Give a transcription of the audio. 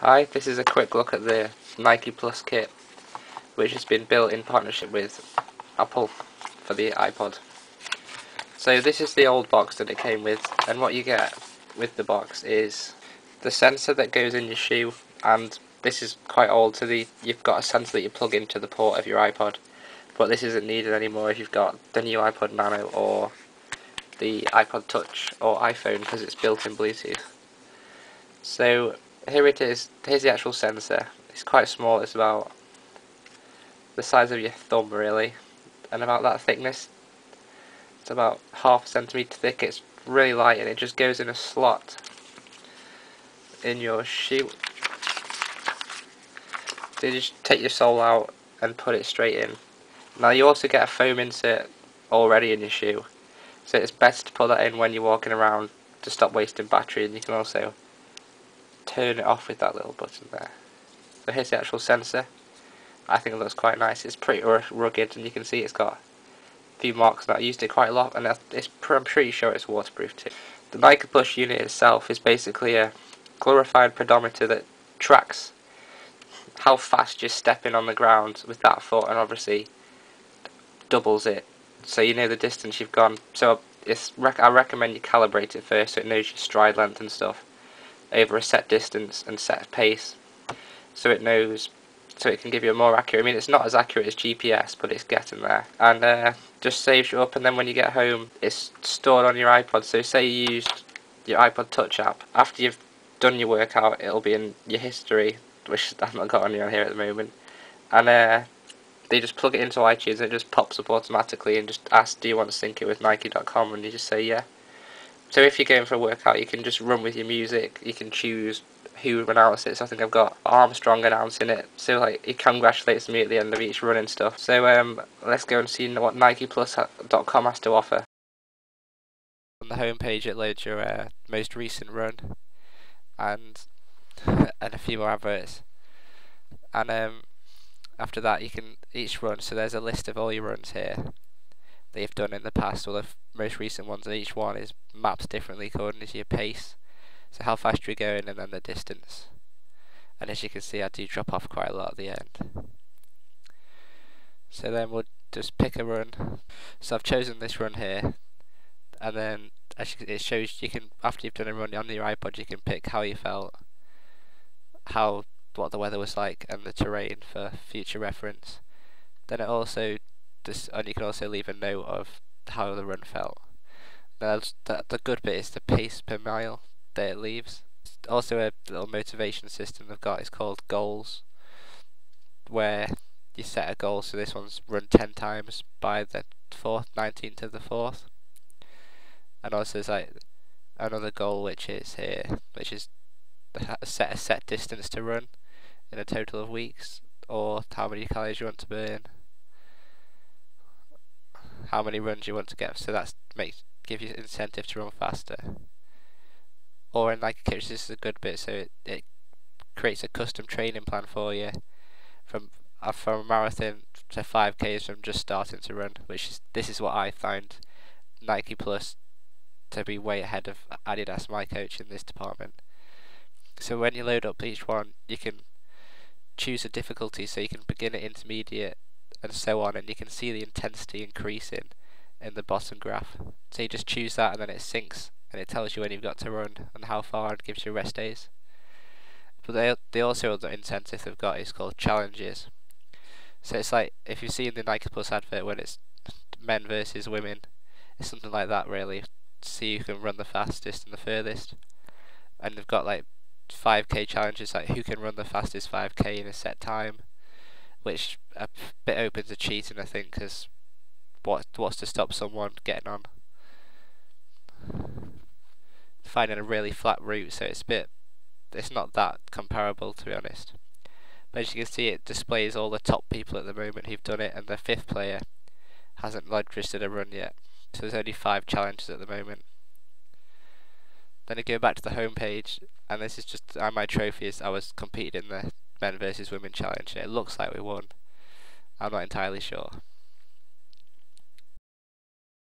Hi, this is a quick look at the Nike Plus kit, which has been built in partnership with Apple for the iPod. So this is the old box that it came with, and what you get with the box is the sensor that goes in your shoe, and this is quite old, so you've got a sensor that you plug into the port of your iPod, but this isn't needed anymore if you've got the new iPod Nano or the iPod Touch or iPhone, because it's built in Bluetooth. So here it is. Here's the actual sensor. It's quite small. It's about the size of your thumb, really, and about that thickness. It's about half a centimetre thick. It's really light, and it just goes in a slot in your shoe. So you just take your sole out and put it straight in. Now you also get a foam insert already in your shoe, so it's best to put that in when you're walking around to stop wasting battery, and you can also turn it off with that little button there. So here's the actual sensor. I think it looks quite nice. It's pretty rugged, and you can see it's got a few marks that I used it quite a lot, and I'm pretty sure it's waterproof too. The Nike Plus unit itself is basically a glorified pedometer that tracks how fast you're stepping on the ground with that foot, and obviously doubles it, so you know the distance you've gone. So I recommend you calibrate it first, so it knows your stride length and stuff over a set distance and set pace, so it can give you a more accurate. I mean, it's not as accurate as GPS, but it's getting there, and just saves you up. And then when you get home, it's stored on your iPod. So say you used your iPod Touch app after you've done your workout, it'll be in your history, which I've not got on here at the moment, and they just plug it into iTunes and it just pops up automatically and just asks, do you want to sync it with Nike.com, and you just say yeah. So if you're going for a workout, you can just run with your music. You can choose who announces it. So I think I've got Armstrong announcing it. So like he congratulates me at the end of each run and stuff. So let's go and see what NikePlus.com has to offer. On the home page, it loads your most recent run and a few more adverts. And after that, you can each run. So there's a list of all your runs here that you've done in the past, or the most recent ones, and each one is mapped differently according to your pace, so how fast you're going and then the distance. And as you can see, I do drop off quite a lot at the end. So then we'll just pick a run. So I've chosen this run here, and then it shows you can, after you've done a run on your iPod, you can pick how you felt, what the weather was like, and the terrain for future reference. Then it also and you can also leave a note of how the run felt. Now the good bit is the pace per mile that it leaves. Also a little motivation system they've got is called goals, where you set a goal. So this one's run 10 times by the 19th of the 4th. And also there's like another goal which is here, which is set a set distance to run in a total of weeks, or how many calories you want to burn, how many runs you want to get, so that give you incentive to run faster. Or in Nike Coach, this is a good bit, so it creates a custom training plan for you from a marathon to 5Ks from just starting to run, this is what I find Nike Plus to be way ahead of Adidas My Coach in this department. So when you load up each one, you can choose a difficulty, so you can begin at intermediate and so on, and you can see the intensity increasing in the bottom graph. So you just choose that, and then it syncs and it tells you when you've got to run and how far, and gives you rest days. But they also, other incentive they've got is called challenges. So it's like if you've seen the Nike Plus advert when it's men versus women, it's something like that really. See who can run the fastest and the furthest. And they've got like 5K challenges, like who can run the fastest 5K in a set time, which a bit open to cheating, I think, because what's to stop someone getting on? Finding a really flat route, so it's not that comparable, to be honest. But as you can see, it displays all the top people at the moment who've done it, and the 5th player hasn't registered a run yet. So there's only 5 challenges at the moment. Then I go back to the home page, and this is just my trophies. I was competing in the men versus women challenge, and it looks like we won. I'm not entirely sure.